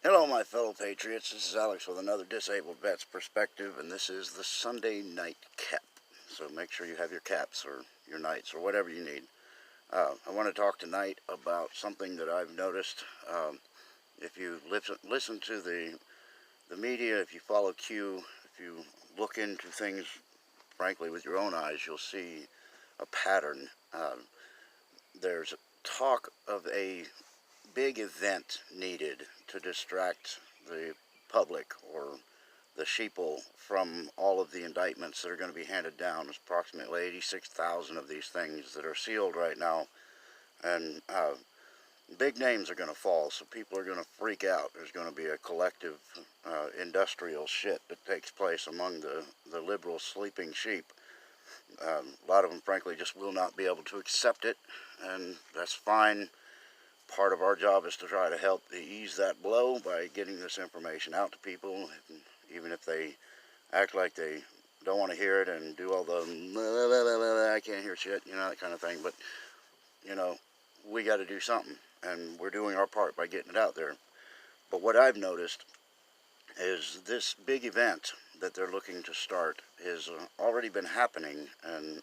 Hello, my fellow patriots. This is Alex with another Disabled Vet's Perspective, and this is the Sunday night cap. So make sure you have your caps or your nights or whatever you need. I want to talk tonight about something that I've noticed. If you listen to the media, if you follow Q, if you look into things, frankly, with your own eyes, you'll see a pattern. There's talk of a big event needed to distract the public or the sheeple from all of the indictments that are going to be handed down. There's approximately 86,000 of these things that are sealed right now, and big names are going to fall, so people are going to freak out. There's going to be a collective industrial shit that takes place among the liberal sleeping sheep. A lot of them, frankly, just will not be able to accept it, and that's fine. Part of our job is to try to help ease that blow by getting this information out to people, even if they act like they don't want to hear it and do all the I can't hear shit, that kind of thing. But, we got to do something, and we're doing our part by getting it out there. But what I've noticed is this big event that they're looking to start has already been happening, and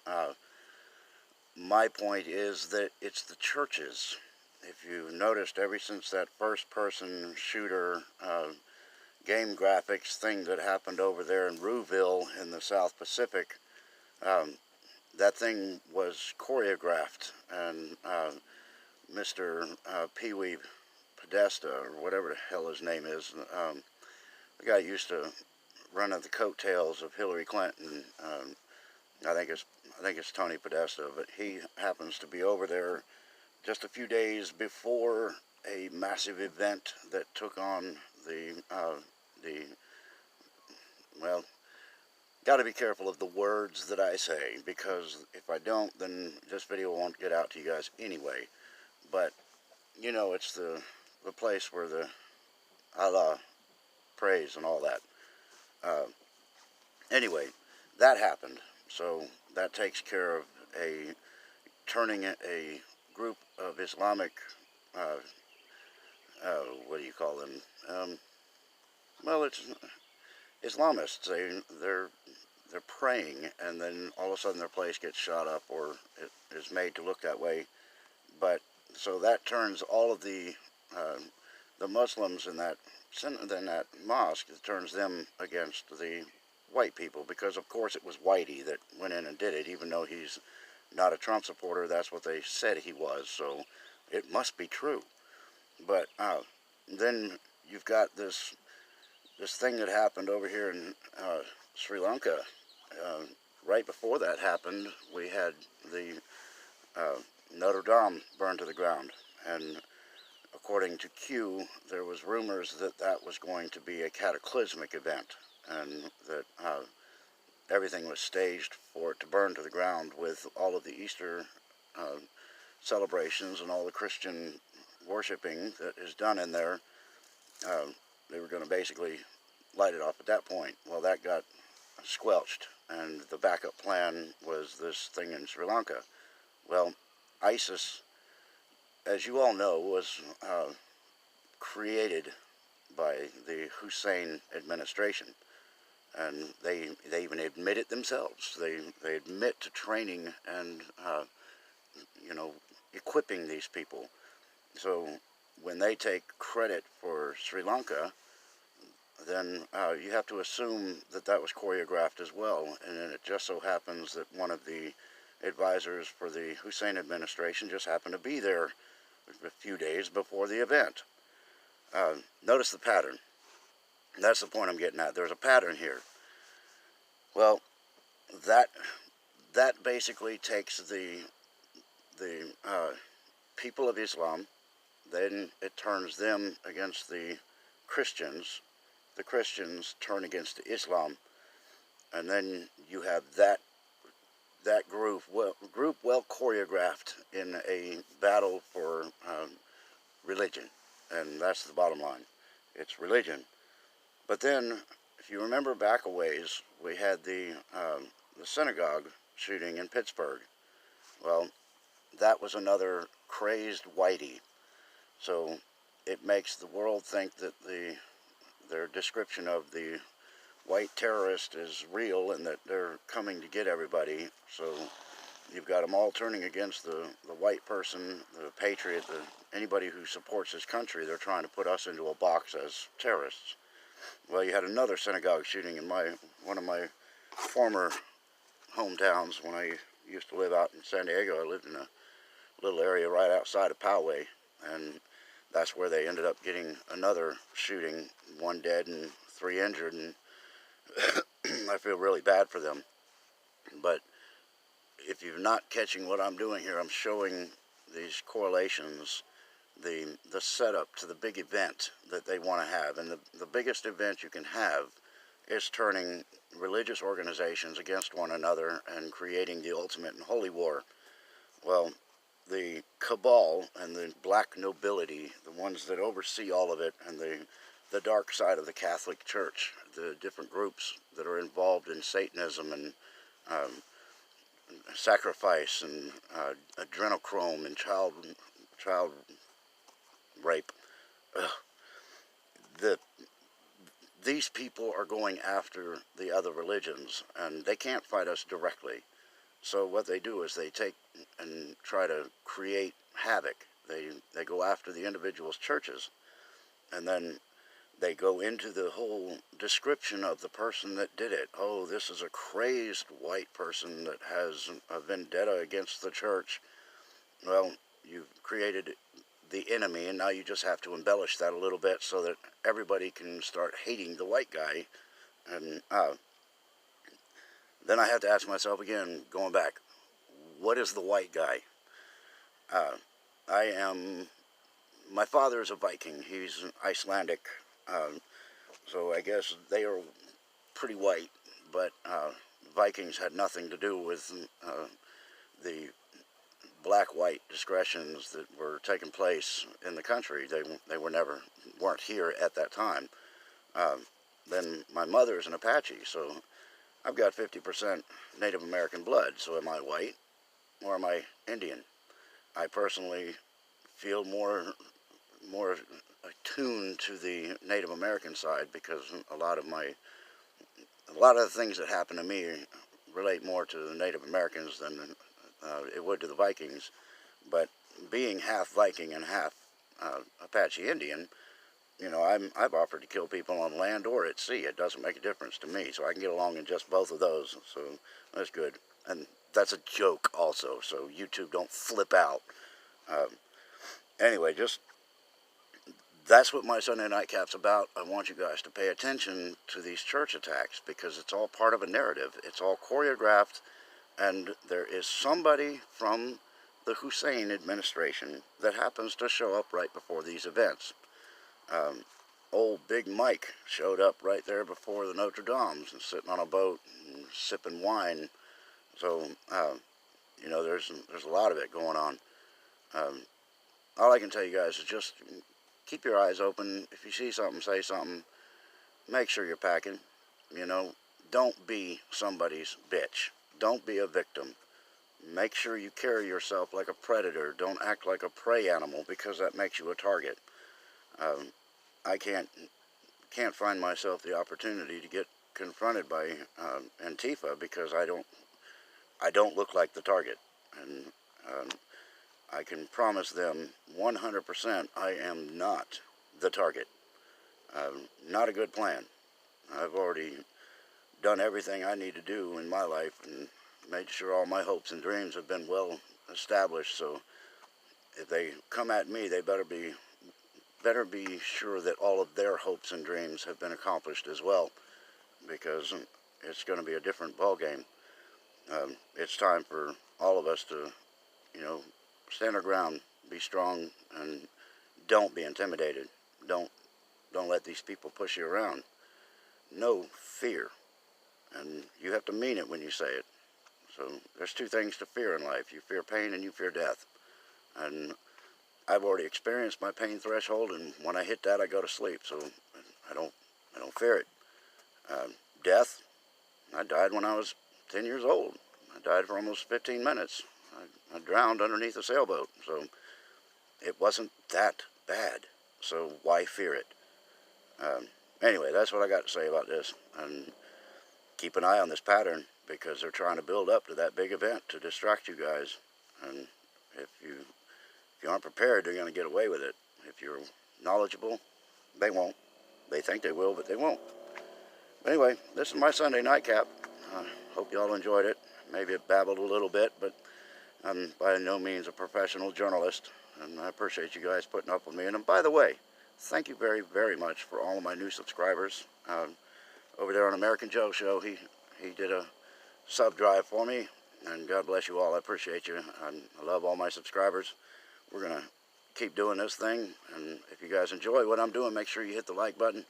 my point is that it's the churches. If you've noticed, ever since that first-person shooter game graphics thing that happened over there in Rouville in the South Pacific, that thing was choreographed, and Mr. Pee Wee Podesta, or whatever the hell his name is, the guy used to run at the coattails of Hillary Clinton. I think it's Tony Podesta, but he happens to be over there just a few days before a massive event that took on well, got to be careful of the words that I say, because if I don't, then this video won't get out to you guys anyway. But, it's the place where the Allah prays and all that. Anyway, that happened. So that takes care of turning a group of Islamic, what do you call them? Well, it's Islamists. They're praying, and then all of a sudden their place gets shot up, or it is made to look that way. But so that turns all of the Muslims in that mosque, it turns them against the white people, because of course it was Whitey that went in and did it, even though he's not a Trump supporter. That's what they said he was, so it must be true. But then you've got this thing that happened over here in Sri Lanka. Right before that happened, we had the Notre Dame burned to the ground, and according to Q, there was rumors that that was going to be a cataclysmic event, and that everything was staged for it to burn to the ground, with all of the Easter celebrations and all the Christian worshiping that is done in there. They were going to basically light it off at that point. Well, that got squelched, and the backup plan was this thing in Sri Lanka. Well, ISIS, as you all know, was created by the Hussein administration, and they even admit it themselves. They admit to training and equipping these people. So when they take credit for Sri Lanka, then you have to assume that that was choreographed as well. And it just so happens that one of the advisors for the Hussein administration just happened to be there a few days before the event. Notice the pattern. That's the point I'm getting at. There's a pattern here. Well, that basically takes the people of Islam, then it turns them against the Christians. The Christians turn against Islam, and then you have that group well choreographed in a battle for religion, and that's the bottom line. It's religion. But then, if you remember back a ways, we had the synagogue shooting in Pittsburgh. Well, that was another crazed whitey. So it makes the world think that their description of the white terrorist is real and that they're coming to get everybody. So you've got them all turning against the white person, the patriot, anybody who supports his country. They're trying to put us into a box as terrorists. Well, you had another synagogue shooting in one of my former hometowns when I used to live out in San Diego. I lived in a little area right outside of Poway, and that's where they ended up getting another shooting, 1 dead and 3 injured, and I feel really bad for them. But if you're not catching what I'm doing here, I'm showing these correlations, the setup to the big event that they want to have. And the biggest event you can have is turning religious organizations against one another and creating the ultimate and holy war. Well, the cabal and the black nobility, the ones that oversee all of it, and the dark side of the Catholic Church, the different groups that are involved in Satanism and sacrifice and adrenochrome and child rape. These people are going after the other religions, and they can't fight us directly. So what they do is they take and try to create havoc. They go after the individual's churches, and then they go into the whole description of the person that did it. Oh, this is a crazed white person that has a vendetta against the church. Well, you've created the enemy, and now you just have to embellish that a little bit so that everybody can start hating the white guy. And then I have to ask myself again, going back, what is the white guy? My father is a Viking. He's an Icelandic. So I guess they are pretty white, but Vikings had nothing to do with the black-white discretions that were taking place in the country. They weren't here at that time. Then my mother is an Apache, so I've got 50% Native American blood. So am I white or am I Indian? I personally feel more attuned to the Native American side because a lot of the things that happen to me relate more to the Native Americans than it would to the Vikings. But being half Viking and half Apache Indian, you know, I've offered to kill people on land or at sea. It doesn't make a difference to me, so I can get along in just both of those. So that's good. And that's a joke also, so YouTube don't flip out. Anyway, that's what my Sunday Nightcap's about. I want you guys to pay attention to these church attacks because it's all part of a narrative. It's all choreographed, and there is somebody from the Hussein administration that happens to show up right before these events. Old Big Mike showed up right there before the Notre Dames and sitting on a boat and sipping wine. So, you know, there's a lot of it going on. All I can tell you guys is just keep your eyes open. If you see something, say something. Make sure you're packing. You know, don't be somebody's bitch. Don't be a victim. Make sure you carry yourself like a predator. Don't act like a prey animal because that makes you a target. I can't find myself the opportunity to get confronted by Antifa because I don't look like the target, and I can promise them 100% I am not the target. Not a good plan. I've already done everything I need to do in my life and made sure all my hopes and dreams have been well established. So if they come at me, they better be sure that all of their hopes and dreams have been accomplished as well, because it's going to be a different ballgame. It's time for all of us to, you know, stand our ground, be strong, and don't be intimidated. Don't let these people push you around. No fear, and you have to mean it when you say it. So there's two things to fear in life. You fear pain and you fear death. And I've already experienced my pain threshold, and when I hit that, I go to sleep. So I don't fear it. Death, I died when I was 10 years old. I died for almost 15 minutes. I drowned underneath a sailboat, so it wasn't that bad. so why fear it? Anyway, that's what I got to say about this. And keep an eye on this pattern, because they're trying to build up to that big event to distract you guys. And if you aren't prepared, they're going to get away with it. If you're knowledgeable, they won't. They think they will, but they won't. Anyway, this is my Sunday nightcap. Hope y'all enjoyed it. Maybe it babbled a little bit, but I'm by no means a professional journalist, and I appreciate you guys putting up with me. And by the way, thank you very, very much for all of my new subscribers. Over there on American Joe Show, he did a sub drive for me, and God bless you all. I appreciate you. I love all my subscribers. We're going to keep doing this thing, and if you guys enjoy what I'm doing, make sure you hit the like button.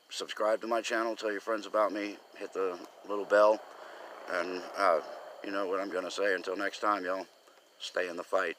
Subscribe to my channel, tell your friends about me, hit the little bell, and you know what I'm going to say. Until next time, y'all, stay in the fight.